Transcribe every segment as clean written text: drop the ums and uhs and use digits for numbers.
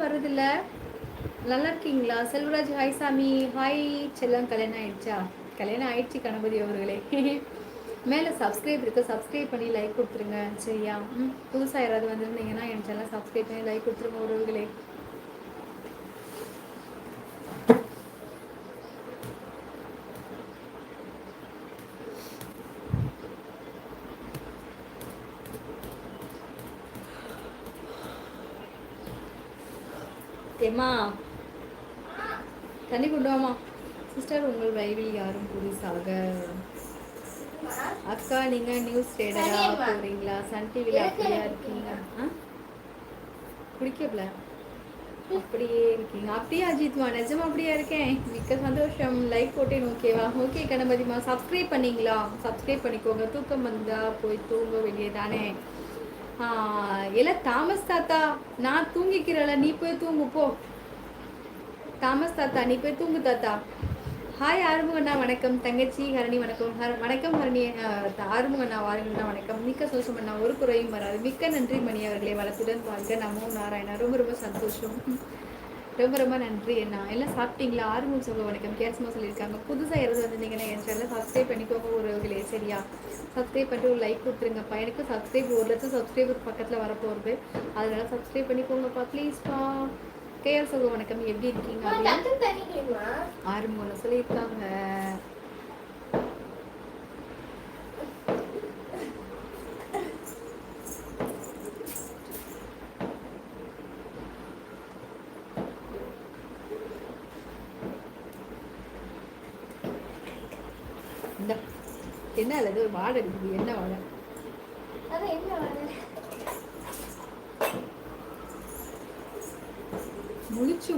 வர்றதில்ல. நல்லா இருக்கீங்களா? செல்வராஜ் ஹாய் சாமி. ஹாய் செல்லம். கல்யாணம் ஆயிடுச்சா? கல்யாணம் ஆயிடுச்சு கணபதி அவர்களே. மேலே சப்ஸ்கிரைப் இருக்குது, சப்ஸ்கிரைப் பண்ணி லைக் கொடுத்துருங்க சரியா? புதுசாக யாராவது வந்திருந்தீங்கன்னா என் சேனல் சப்ஸ்கிரைப் பண்ணி லைக் கொடுத்துருங்க உறவுகளே. ஏம்மா தண்ணி கொண்டு வாமா. சிஸ்டர் உங்கள் லைவில் யாரும் புதுசாக? அக்கா நீங்கள் நியூஸ் ரேடரா போகிறீங்களா? சன் டிவியில் அப்படியா இருக்கீங்க? குடிக்கல அப்படியே இருக்கீங்க? அப்படியே அஜித்மா நிஜமா அப்படியே இருக்கேன். மிக்க சந்தோஷம். லைக் போட்டேன். ஓகேவா? ஓகே கணபதிமா. சப்ஸ்கிரைப் பண்ணீங்களா? சப்ஸ்கிரைப் பண்ணிக்கோங்க. தூக்கம் வந்தா போய் தூங்க வேண்டிய தானே. இல்லை தாமஸ் தாத்தா, நான் தூங்கிக்கிறல, நீ போய் தூங்கு போ. தாமஸ் தாத்தா நீ போய் தூங்கு தாத்தா. ஹாய் ஆறுமுகண்ணா வணக்கம். தங்கச்சி ஹரணி வணக்கம். வணக்கம் ஹரணி. ஆறுமுகண்ணா வாருங்கண்ணா வணக்கம். மிக்க சந்தோஷம் அண்ணா, ஒரு குறையும் வராது. மிக்க நன்றி மணி அவர்களே. வளத்துடன் வாழ்க. நமோ நாராயணா. ரொம்ப ரொம்ப சந்தோஷம். ரொம்ப ரொம்ப நன்றி அண்ணா. எல்லாம் சாப்பிட்டீங்களா? ஆறுமுகம் சொல்ல வணக்கம். கேஸ்மா சொல்லியிருக்காங்க. புதுசாக யாராவது வந்திருந்தீங்கன்னா என் சேனலை சப்ஸ்கிரைப் பண்ணிக்கோங்க உறவுகளே சரியா? சப்ஸ்கிரைப் பண்ணிட்டு ஒரு லைக் கொடுத்துருங்க. பையனுக்கு சப்ஸ்கிரைப் 1 லட்சம் சப்ஸ்கிரைபர் பக்கத்தில் வரப்போகுது. அதனால சப்ஸ்கிரைப் பண்ணிக்கோங்கப்பா ப்ளீஸ்ப்பா. கேஆர் சொல்ல வணக்கம். எப்படி இருக்கீங்க? ஆறுமுகம் சொல்லியிருக்காங்க. என்ன அல்லது ஒரு வாடை இருக்குது. என்ன வாடை?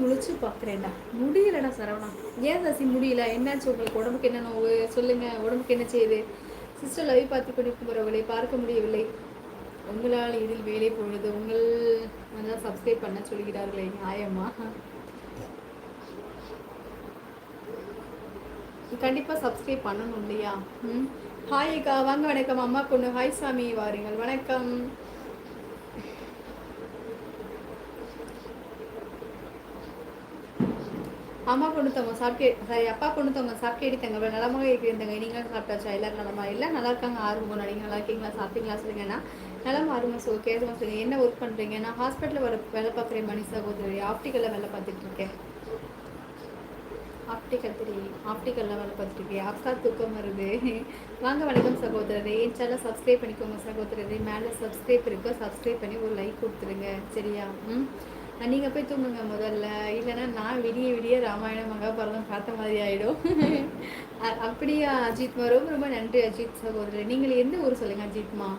முழிச்சு பார்க்குறேன்டா. முடியலடா சரவணா. ஏன் சசி முடியல? என்னாச்சு உங்களுக்கு? உடம்புக்கு என்ன நோவு சொல்லுங்க. உடம்புக்கு என்ன செய்யுது? சிஸ்டர் லைவ் பார்த்து கொண்டிருக்கிறவர்களை பார்க்க முடியவில்லை. உங்களால் இதில் வேலை பொழுது உங்கள் வந்து சப்ஸ்கிரைப் பண்ண சொல்கிறார்களே நியாயமா? கண்டிப்பாக சப்ஸ்கிரைப் பண்ணணும் இல்லையா? ஹாய் அக்கா வாங்க. வணக்கம் அம்மா பொண்ணு. ஹாய் சாமி வாருங்கள். வணக்கம். அம்மா பொண்ணு தவங்க சாப்பிட்டு சாரி அப்பா பொண்ணு தவங்க சாப்பிட்டு தங்க நலமாக இருக்கிறாங்க. நீங்களும் சாப்பிட்டாச்சா? எல்லாரும் நலமா? எல்லாம் நல்லா இருக்காங்க. ஆறுமுகம் நீங்கள் நல்லா இருக்கீங்களா? சாப்பிட்டீங்களா சொல்லுங்கன்னா நலமா ஆறுமுகம் ஸோ கேதுமா சொல்லுங்கள். என்ன ஒர்க் பண்ணுறீங்க? நான் ஹாஸ்பிட்டலில் வேலை பார்க்குறேன் மணி சகோதரி. ஆப்டிக்கலில் வேலை பார்த்துட்டு இருக்கேன். ஆப்டிக்கலில் வேலை பார்த்துருக்கேன். அக்கா தூக்கம் வருது. வாங்க வணக்கம் சகோதரரே. என் சேனல் சப்ஸ்கிரைப் பண்ணிக்கோங்க சகோதரரே. மேலே சப்ஸ்கிரைப் இருக்கு, சப்ஸ்கிரைப் பண்ணி ஒரு லைக் கொடுத்துருங்க சரியா? நீங்கள் போய் தூங்குங்க முதல்ல. இல்லைன்னா நான் விடிய ராமாயணம் மகாபாரதம் பார்த்த மாதிரி ஆகிடும். அப்படியா அஜித்மா? ரொம்ப ரொம்ப நன்றி அஜித் சகோதரர். நீங்கள் எந்த ஊர் சொல்லுங்கள் அஜித்மா?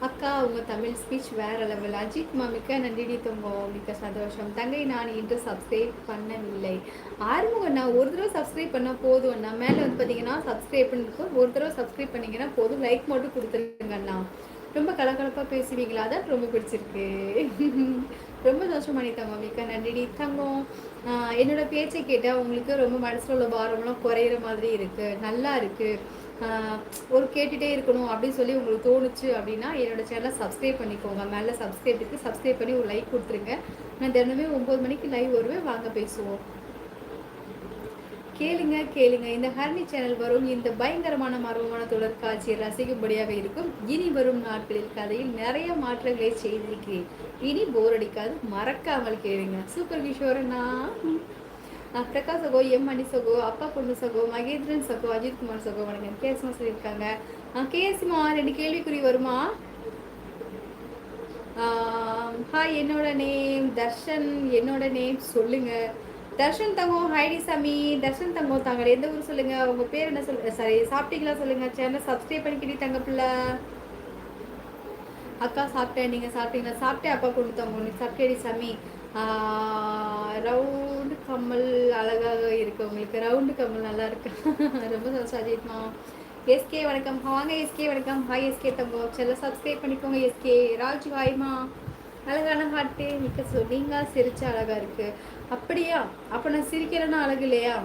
அக்கா உங்கள் தமிழ் ஸ்பீச் வேறு லெவல். அஜித் மாமிக்க நன்றி தொங்கோ. மிக்க சந்தோஷம். தங்கை நான் இன்று சப்ஸ்கிரைப் பண்ணவில்லை. ஆறுமுகம் நான் ஒரு தடவை சப்ஸ்கிரைப் பண்ணால் போதும் அண்ணா. மேலே வந்து பார்த்தீங்கன்னா சப்ஸ்கிரைப் பண்ணிருக்கோம். ஒரு தடவை சப்ஸ்கிரைப் பண்ணிங்கன்னா போதும். லைக் மட்டும் கொடுத்துருங்க அண்ணா. ரொம்ப கலகலப்பாக பேசுவீங்களா? அதான் ரொம்ப பிடிச்சிருக்கு. ரொம்ப சந்தோஷம் பண்ணித்தாங்க. மிக்க நன்றி தங்கம். என்னோட பேச்சை கேட்டால் உங்களுக்கு ரொம்ப மனசில் உள்ள பாரம்லாம் குறையிற மாதிரி இருக்குது. நல்லா இருக்குது. ஒரு கேட்டுகிட்டே இருக்கணும் அப்படின்னு சொல்லி உங்களுக்கு தோணுச்சு அப்படின்னா என்னோட சேனலை சப்ஸ்கிரைப் பண்ணிக்கோங்க. மேலே சப்ஸ்கிரைப் சப்ஸ்கிரைப் பண்ணி ஒரு லைக் கொடுத்துருங்க. நான் தினமே 9 மணிக்கு லைவ் வருவேன். வாங்க பேசுவோம். கேளுங்க. இந்த ஹர்னி சேனல் வரும் இந்த பயங்கரமான மர்மமான தொடர் காட்சியை ரசிக்கும்படியாக இருக்கும். இனி வரும் நாட்களில் கதையில் நிறைய மாற்றங்களை செய்திருக்கிறேன். இனி போர் அடிக்காது. மறக்காமல் கேளுங்க. சூப்பர் கிஷோரண்ணா. பிரகாஷ் சகோ, எம் மணி சகோ, அப்பா பொண்ணு சகோ, மகேந்திரன் சகோ, அஜித்குமார் சகோ வணக்கம். கேஎஸ்மா சொல்லியிருக்காங்க. கேஎஸ்மா 2 கேள்விக்குறி வருமா? ஹாய் என்னோட நேம் தர்ஷன். என்னோட நேம் சொல்லுங்க. தர்ஷன் தங்கம். ஹைடி சாமி. தர்ஷன் தங்கம் தாங்க. எந்த ஊர் சொல்லுங்க. உங்க பேர் என்ன சொல்லுங்க. சரி சாப்பிட்டீங்களா சொல்லுங்க. சேனல் சப்ஸ்கிரைப் பண்ணிக்கிட்டே தங்க பிள்ளை. அக்கா சாப்பிட்டேன். நீங்கள் சாப்பிட்டீங்களா? சாப்பிட்டேன் அப்பா பொண்ணு தங்கம். நீ சாப்பிட்டேடி சாமி. ரவுண்டு கம்மல் அழகாக இருக்கு. உங்களுக்கு ரவுண்டு கம்மல் நல்லா இருக்கு. ரொம்ப சந்தோஷம் அஜித்மா. எஸ்கே வணக்கம். வாங்க எஸ்கே வணக்கம். ஹாய் எஸ்கே தங்கோ. செல்ல சப்ஸ்கிரைப் பண்ணிக்கோங்க எஸ்கே. ராஜ் ஹாய்மா. அழகான ஹார்ட்டு. மிக்க சொல்லிங்க சிரிச்சா அழகா இருக்கு. அப்படியா? அப்போ நான் சிரிக்கிறேன்னா அழகு இல்லையா?